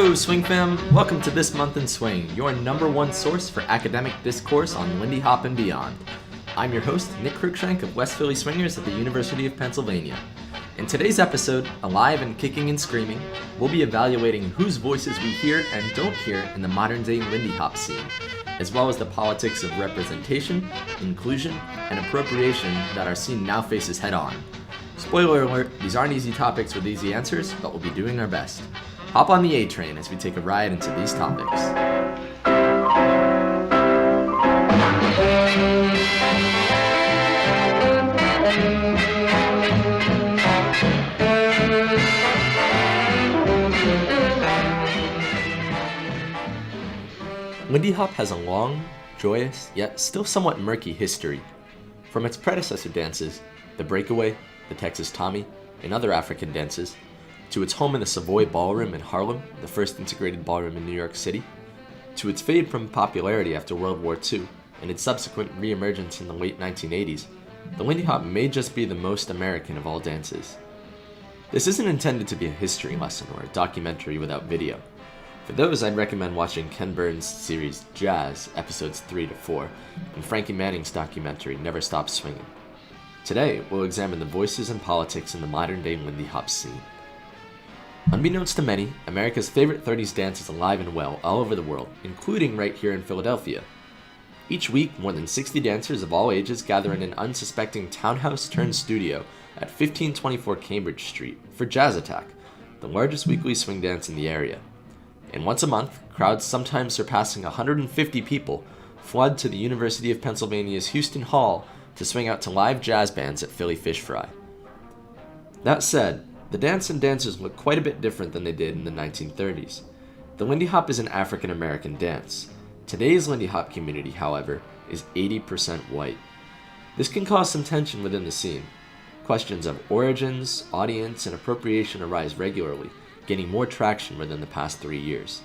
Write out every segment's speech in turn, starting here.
Hello, Swing fam! Welcome to This Month in Swing, your number one source for academic discourse on Lindy Hop and beyond. I'm your host, Nick Cruickshank of West Philly Swingers at the University of Pennsylvania. In today's episode, Alive and Kicking and Screaming, we'll be evaluating whose voices we hear and don't hear in the modern-day Lindy Hop scene, as well as the politics of representation, inclusion, and appropriation that our scene now faces head-on. Spoiler alert, these aren't easy topics with easy answers, but we'll be doing our best. Hop on the A train as we take a ride into these topics. Lindy Hop has a long, joyous, yet still somewhat murky history. From its predecessor dances, the breakaway, the Texas Tommy, and other African dances, to its home in the Savoy Ballroom in Harlem, the first integrated ballroom in New York City, to its fade from popularity after World War II, and its subsequent re-emergence in the late 1980s, the Lindy Hop may just be the most American of all dances. This isn't intended to be a history lesson or a documentary without video. For those, I'd recommend watching Ken Burns' series Jazz, episodes 3 to 4, and Frankie Manning's documentary Never Stop Swinging. Today, we'll examine the voices and politics in the modern-day Lindy Hop scene. Unbeknownst to many, America's favorite 30s dance is alive and well all over the world, including right here in Philadelphia. Each week, more than 60 dancers of all ages gather in an unsuspecting townhouse-turned-studio at 1524 Cambridge Street for Jazz Attack, the largest weekly swing dance in the area. And once a month, crowds sometimes surpassing 150 people flood to the University of Pennsylvania's Houston Hall to swing out to live jazz bands at Philly Fish Fry. That said, the dance and dancers look quite a bit different than they did in the 1930s. The Lindy Hop is an African-American dance. Today's Lindy Hop community, however, is 80% white. This can cause some tension within the scene. Questions of origins, audience, and appropriation arise regularly, gaining more traction within the past 3 years.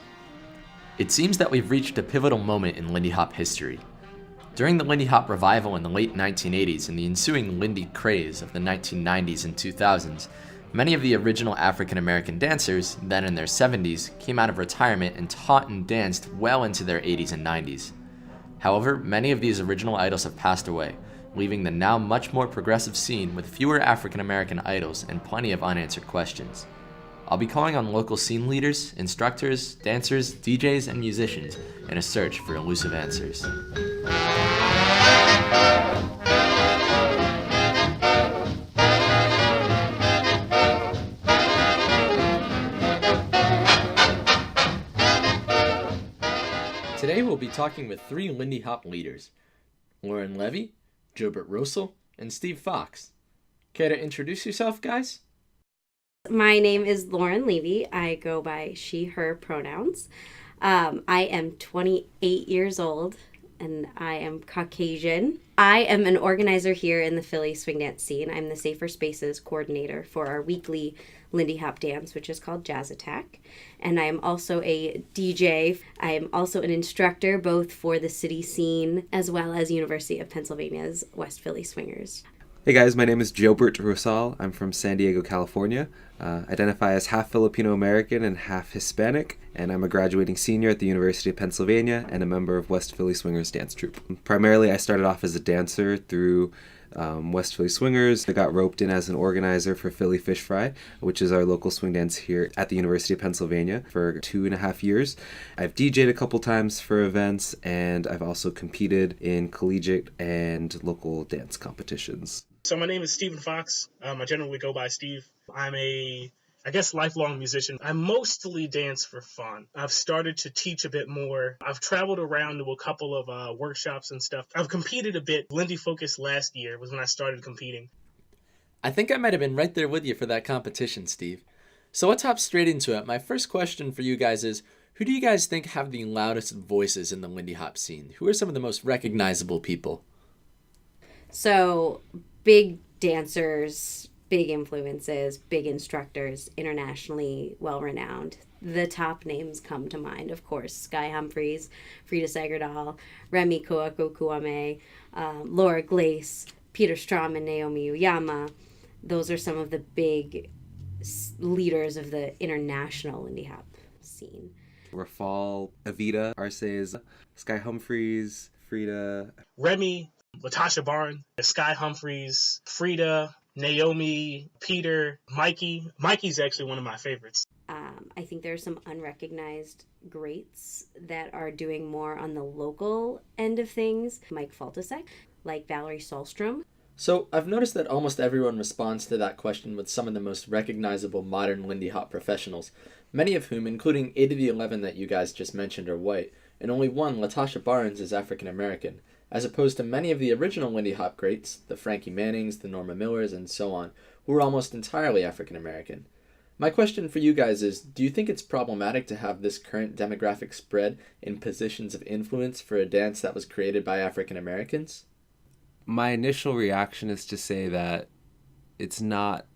It seems that we've reached a pivotal moment in Lindy Hop history. During the Lindy Hop revival in the late 1980s and the ensuing Lindy craze of the 1990s and 2000s, many of the original African-American dancers, then in their 70s, came out of retirement and taught and danced well into their 80s and 90s. However, many of these original idols have passed away, leaving the now much more progressive scene with fewer African-American idols and plenty of unanswered questions. I'll be calling on local scene leaders, instructors, dancers, DJs, and musicians in a search for elusive answers. Today we'll be talking with 3 Lindy Hop leaders, Lauren Levey, Joebert Rosal, and Steve Fox. Care to introduce yourself, guys? My name is Lauren Levey. I go by she, her pronouns. I am 28 years old and I am Caucasian. I am an organizer here in the Philly swing dance scene. I'm the Safer Spaces coordinator for our weekly Lindy Hop dance, which is called Jazz Attack. And I am also a DJ. I am also an instructor both for the city scene as well as University of Pennsylvania's West Philly Swingers. Hey guys, my name is Joebert Rosal. I'm from San Diego, California. Identify as half Filipino-American and half Hispanic, and I'm a graduating senior at the University of Pennsylvania and a member of West Philly Swingers Dance Troupe. Primarily, I started off as a dancer through West Philly Swingers. I got roped in as an organizer for Philly Fish Fry, which is our local swing dance here at the University of Pennsylvania, for 2.5 years. I've DJ'd a couple times for events, and I've also competed in collegiate and local dance competitions. So my name is Stephen Fox. I generally go by Steve. I'm lifelong musician. I mostly dance for fun. I've started to teach a bit more. I've traveled around to a couple of workshops and stuff. I've competed a bit. Lindy Focus last year was when I started competing. I think I might have been right there with you for that competition, Steve. So let's hop straight into it. My first question for you guys is, who do you guys think have the loudest voices in the Lindy Hop scene? Who are some of the most recognizable people? So, big dancers, big influences, big instructors, internationally well-renowned. The top names come to mind, of course, Sky Humphreys, Frida Segerdahl, Remy Kuame, Laura Glace, Peter Strom, and Naomi Uyama. Those are some of the big leaders of the international Lindy Hop scene. Rafal, Evita, Arces, Sky Humphreys, Frida. Remy, Latasha Barnes, Sky Humphreys, Frida, Naomi, Peter, Mikey. Mikey's actually one of my favorites. I think there are some unrecognized greats that are doing more on the local end of things. Mike Faltasek, like Valerie Solstrom. So, I've noticed that almost everyone responds to that question with some of the most recognizable modern Lindy Hop professionals, many of whom, including 8 of the 11 that you guys just mentioned, are white, and only one, Latasha Barnes, is African American, as opposed to many of the original Lindy Hop greats, the Frankie Mannings, the Norma Millers, and so on, who were almost entirely African American. My question for you guys is, do you think it's problematic to have this current demographic spread in positions of influence for a dance that was created by African Americans? My initial reaction is to say that it's not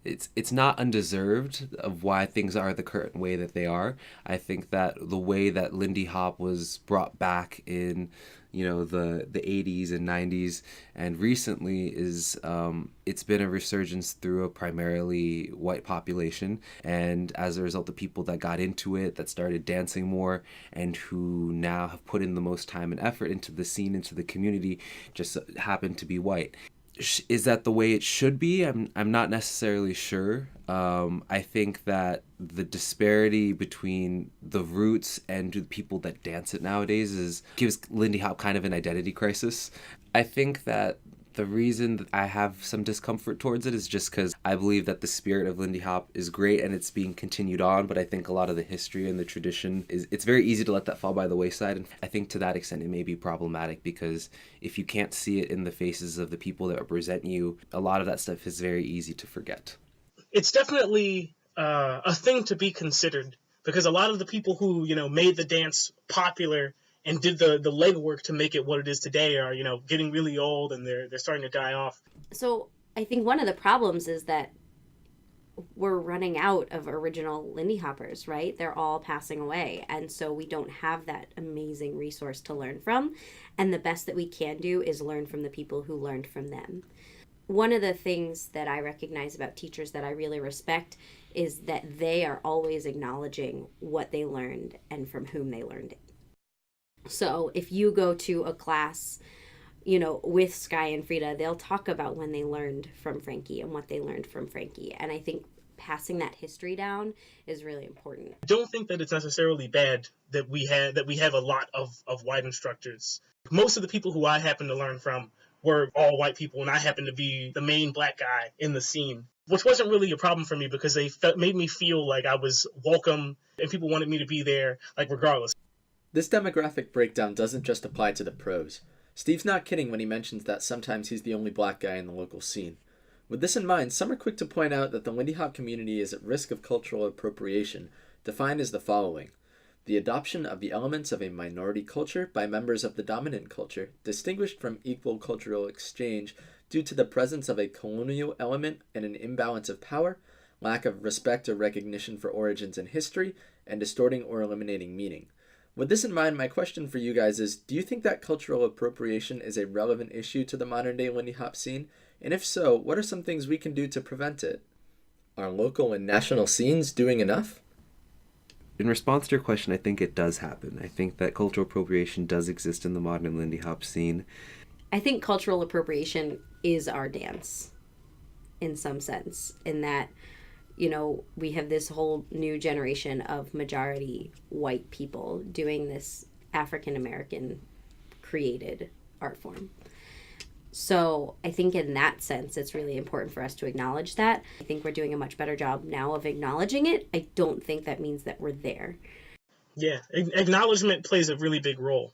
undeserved of why things are the current way that they are. I think that the way that Lindy Hop was brought back in, the 80s and 90s and recently is it's been a resurgence through a primarily white population, and as a result the people that got into it, that started dancing more, and who now have put in the most time and effort into the scene, into the community, just happen to be white. Is that the way it should be? I'm not necessarily sure. I think that the disparity between the roots and the people that dance it nowadays gives Lindy Hop kind of an identity crisis. I think that the reason that I have some discomfort towards it is just because I believe that the spirit of Lindy Hop is great and it's being continued on, but I think a lot of the history and the tradition it's very easy to let that fall by the wayside. And I think to that extent it may be problematic, because if you can't see it in the faces of the people that represent you, a lot of that stuff is very easy to forget. It's definitely a thing to be considered, because a lot of the people who, made the dance popular and did the legwork to make it what it is today are, getting really old, and they're starting to die off. So I think one of the problems is that we're running out of original Lindy Hoppers, right? They're all passing away. And so we don't have that amazing resource to learn from. And the best that we can do is learn from the people who learned from them. One of the things that I recognize about teachers that I really respect is that they are always acknowledging what they learned and from whom they learned it. So if you go to a class, with Sky and Frida, they'll talk about when they learned from Frankie and what they learned from Frankie. And I think passing that history down is really important. I don't think that it's necessarily bad that we have a lot of white instructors. Most of the people who I happen to learn from were all white people, and I happened to be the main black guy in the scene, which wasn't really a problem for me because they made me feel like I was welcome and people wanted me to be there, regardless. This demographic breakdown doesn't just apply to the pros. Steve's not kidding when he mentions that sometimes he's the only black guy in the local scene. With this in mind, some are quick to point out that the Lindy Hop community is at risk of cultural appropriation, defined as the following: the adoption of the elements of a minority culture by members of the dominant culture, distinguished from equal cultural exchange due to the presence of a colonial element and an imbalance of power, lack of respect or recognition for origins and history, and distorting or eliminating meaning. With this in mind, my question for you guys is, do you think that cultural appropriation is a relevant issue to the modern-day Lindy Hop scene? And if so, what are some things we can do to prevent it? Are local and national scenes doing enough? In response to your question, I think it does happen. I think that cultural appropriation does exist in the modern Lindy Hop scene. I think cultural appropriation is our dance, in some sense, in that we have this whole new generation of majority white people doing this African American created art form. So I think in that sense, it's really important for us to acknowledge that. I think we're doing a much better job now of acknowledging it. I don't think that means that we're there. Yeah, acknowledgement plays a really big role.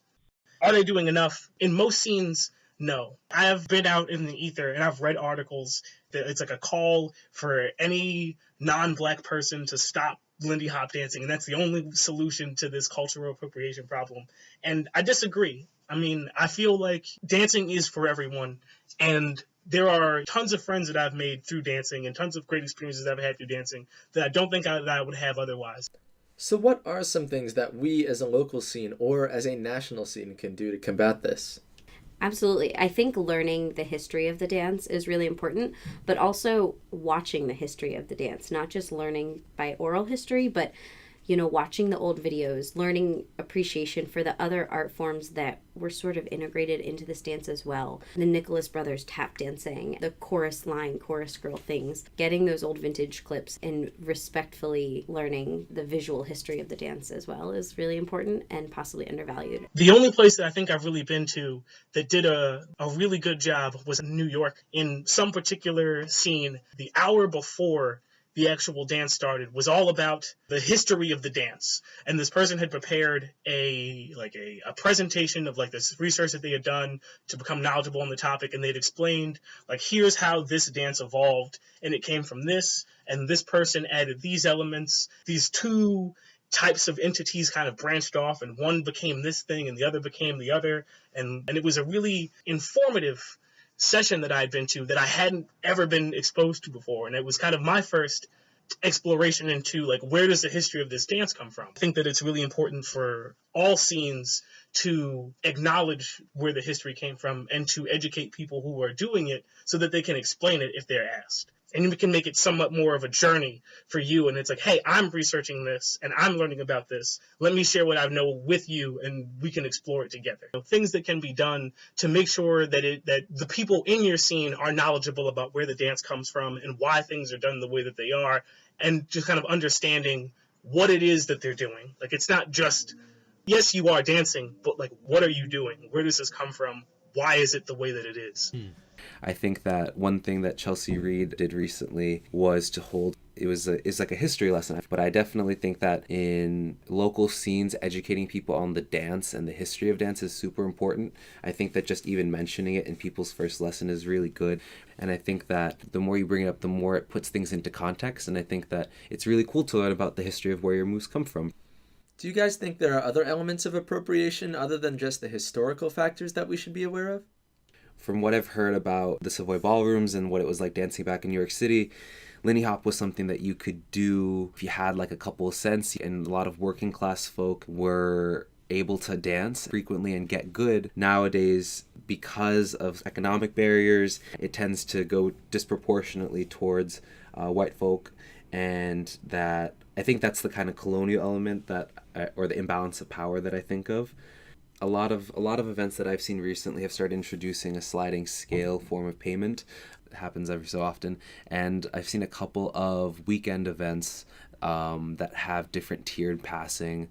Are they doing enough? In most scenes, no. I have been out in the ether and I've read articles that it's like a call for any non-black person to stop Lindy Hop dancing, and that's the only solution to this cultural appropriation problem. And I disagree. I mean, I feel like dancing is for everyone, and there are tons of friends that I've made through dancing and tons of great experiences I've had through dancing that I don't think that I would have otherwise. So what are some things that we as a local scene or as a national scene can do to combat this? Absolutely. I think learning the history of the dance is really important, but also watching the history of the dance, not just learning by oral history, but watching the old videos, learning appreciation for the other art forms that were sort of integrated into this dance as well. The Nicholas Brothers tap dancing, the chorus line, chorus girl things, getting those old vintage clips and respectfully learning the visual history of the dance as well is really important and possibly undervalued. The only place that I think I've really been to that did a really good job was in New York. In some particular scene, the hour before the actual dance started was all about the history of the dance. And this person had prepared a presentation of this research that they had done to become knowledgeable on the topic, and they'd explained here's how this dance evolved, and it came from this, and this person added these elements. These two types of entities kind of branched off, and one became this thing and the other became the other, and it was a really informative session that I had been to that I hadn't ever been exposed to before, and it was kind of my first exploration into where does the history of this dance come from. I think that it's really important for all scenes to acknowledge where the history came from and to educate people who are doing it so that they can explain it if they're asked. And we can make it somewhat more of a journey for you. And it's hey, I'm researching this and I'm learning about this. Let me share what I know with you and we can explore it together. Things that can be done to make sure that the people in your scene are knowledgeable about where the dance comes from and why things are done the way that they are, and just kind of understanding what it is that they're doing. It's not just, yes, you are dancing, but what are you doing? Where does this come from? Why is it the way that it is? I think that one thing that Chelsea Reed did recently was to hold, it's like a history lesson, but I definitely think that in local scenes, educating people on the dance and the history of dance is super important. I think that just even mentioning it in people's first lesson is really good. And I think that the more you bring it up, the more it puts things into context. And I think that it's really cool to learn about the history of where your moves come from. Do you guys think there are other elements of appropriation other than just the historical factors that we should be aware of? From what I've heard about the Savoy ballrooms and what it was like dancing back in New York City, Lindy Hop was something that you could do if you had a couple of cents, and a lot of working class folk were able to dance frequently and get good. Nowadays, because of economic barriers, it tends to go disproportionately towards white folk, and that I think that's the kind of colonial element or the imbalance of power that I think of. A lot of events that I've seen recently have started introducing a sliding scale form of payment. It happens every so often, and I've seen a couple of weekend events that have different tiered passing.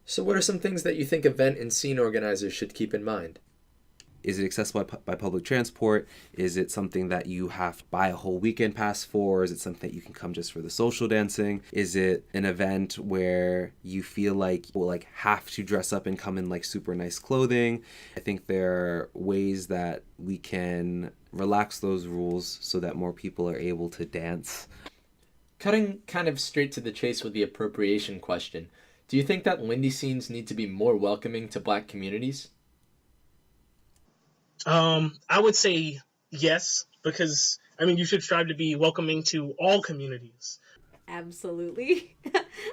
So what are some things that you think event and scene organizers should keep in mind? Is it accessible by public transport? Is it something that you have to buy a whole weekend pass for? Is it something that you can come just for the social dancing? Is it an event where you feel like you will have to dress up and come in super nice clothing? I think there are ways that we can relax those rules so that more people are able to dance. Cutting kind of straight to the chase with the appropriation question, do you think that Lindy scenes need to be more welcoming to Black communities? I would say yes, because you should strive to be welcoming to all communities. Absolutely.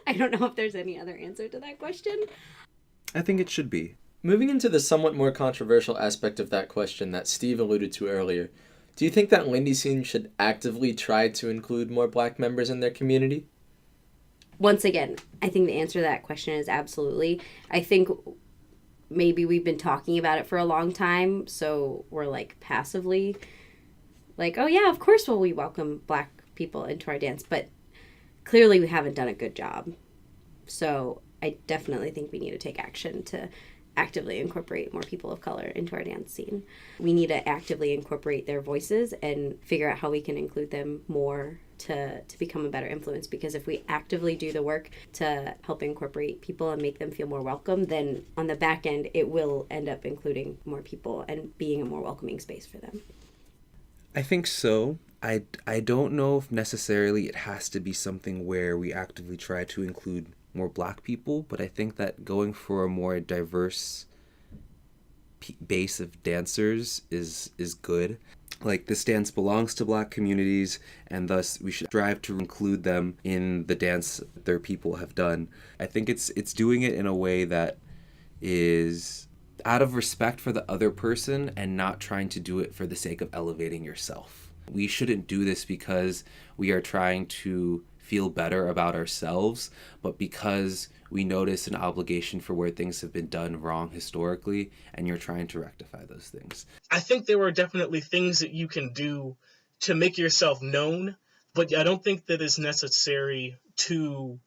I don't know if there's any other answer to that question. I think it should be. Moving into the somewhat more controversial aspect of that question that Steve alluded to earlier, do you think that Lindy scene should actively try to include more Black members in their community? Once again, I think the answer to that question is absolutely. I think maybe we've been talking about it for a long time, so we're passively oh yeah, of course will we welcome Black people into our dance, but clearly we haven't done a good job. So I definitely think we need to take action to actively incorporate more people of color into our dance scene. We need to actively incorporate their voices and figure out how we can include them more to become a better influence, because if we actively do the work to help incorporate people and make them feel more welcome, then on the back end it will end up including more people and being a more welcoming space for them. I think so. I don't know if necessarily it has to be something where we actively try to include more Black people, but I think that going for a more diverse base of dancers is good. This dance belongs to Black communities, and thus we should strive to include them in the dance their people have done. I think it's doing it in a way that is out of respect for the other person and not trying to do it for the sake of elevating yourself. We shouldn't do this because we are trying to feel better about ourselves, but because we notice an obligation for where things have been done wrong historically, and you're trying to rectify those things. I think there are definitely things that you can do to make yourself known, but I don't think that it's necessary to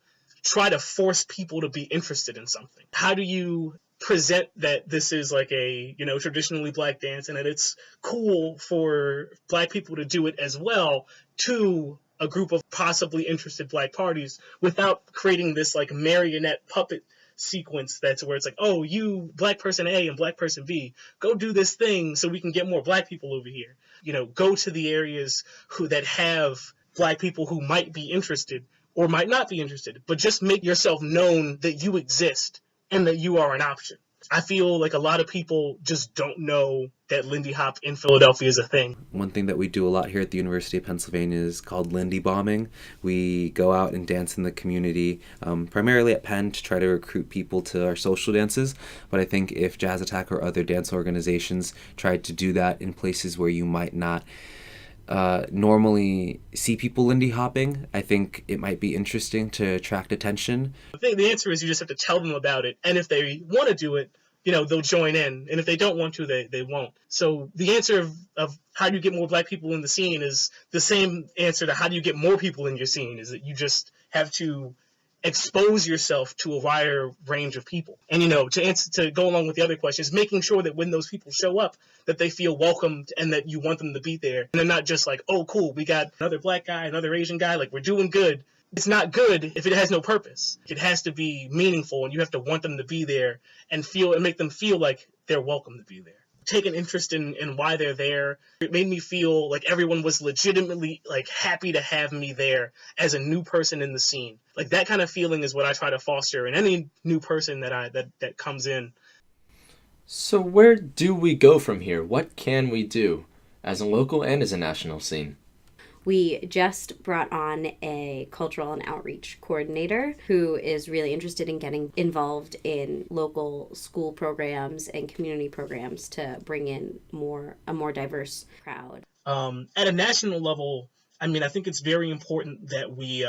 try to force people to be interested in something. How do you present that this is like a, traditionally Black dance and that it's cool for Black people to do it as well to a group of possibly interested Black parties without creating this like marionette puppet sequence that's where it's like, oh, you Black person A and Black person B, go do this thing so we can get more Black people over here. Go to the areas that have Black people who might be interested or might not be interested, but just make yourself known that you exist and that you are an option. I feel like a lot of people just don't know that Lindy Hop in Philadelphia is a thing. One thing that we do a lot here at the University of Pennsylvania is called Lindy bombing. We go out and dance in the community, primarily at Penn, to try to recruit people to our social dances. But I think if Jazz Attack or other dance organizations tried to do that in places where you might not normally see people Lindy hopping, I think it might be interesting to attract attention. I think the answer is you just have to tell them about it, and if they want to do it, they'll join in, and if they don't want to, they won't. So the answer of how do you get more Black people in the scene is the same answer to how do you get more people in your scene, is that you just have to expose yourself to a wider range of people. And to go along with the other questions, making sure that when those people show up, that they feel welcomed and that you want them to be there. And they're not just like, oh, cool, we got another Black guy, another Asian guy, like we're doing good. It's not good if it has no purpose. It has to be meaningful, and you have to want them to be there and make them feel like they're welcome to be there. Take an interest in why they're there. It made me feel like everyone was legitimately like happy to have me there as a new person in the scene. Like that kind of feeling is what I try to foster in any new person that comes in. So where do we go from here? What can we do as a local and as a national scene? We just brought on a cultural and outreach coordinator who is really interested in getting involved in local school programs and community programs to bring in a more diverse crowd. At a national level, I think it's very important that we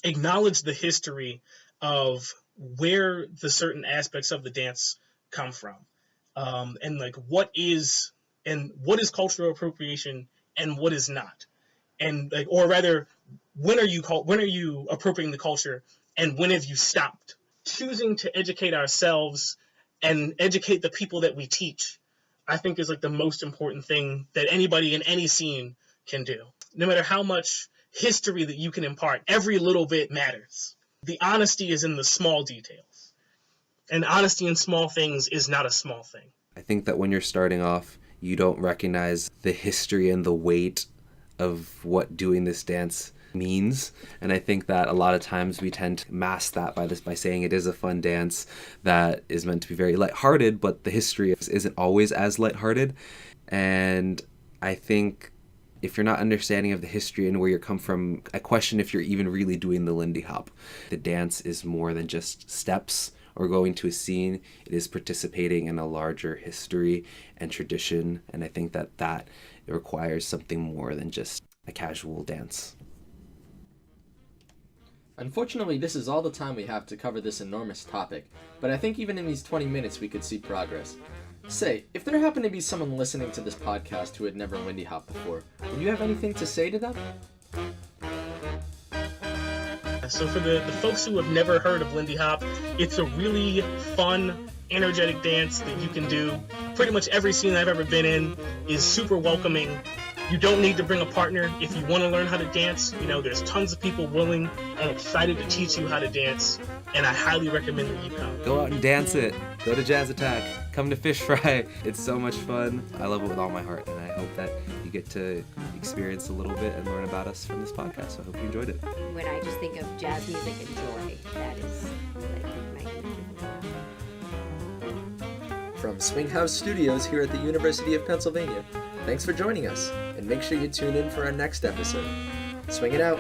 acknowledge the history of where the certain aspects of the dance come from, and like what is cultural appropriation and what is not, and like, or rather, when are you appropriating the culture, and when have you stopped? Choosing to educate ourselves and educate the people that we teach, I think, is like the most important thing that anybody in any scene can do. No matter how much history that you can impart, every little bit matters. The honesty is in the small details, and honesty in small things is not a small thing. I think that when you're starting off, you don't recognize the history and the weight of what doing this dance means. And I think that a lot of times we tend to mask that by saying it is a fun dance that is meant to be very lighthearted, but the history isn't always as lighthearted. And I think if you're not understanding of the history and where you come from, I question if you're even really doing the Lindy Hop. The dance is more than just steps or going to a scene. It is participating in a larger history and tradition, and I think that it requires something more than just a casual dance. Unfortunately, this is all the time we have to cover this enormous topic, but I think even in these 20 minutes we could see progress. Say, if there happened to be someone listening to this podcast who had never Lindy Hop before, would you have anything to say to them? So for the folks who have never heard of Lindy Hop, it's a really fun, energetic dance that you can do. Pretty much every scene I've ever been in is super welcoming. You don't need to bring a partner if you want to learn how to dance. There's tons of people willing and excited to teach you how to dance, and I highly recommend that you come. Go out and dance it. Go to Jazz Attack. Come to Fish Fry. It's so much fun. I love it with all my heart, and I hope that you get to experience a little bit and learn about us from this podcast. So I hope you enjoyed it. When I just think of jazz music and joy, that is like my From Swing House Studios here at the University of Pennsylvania, thanks for joining us, and make sure you tune in for our next episode. Swing it out!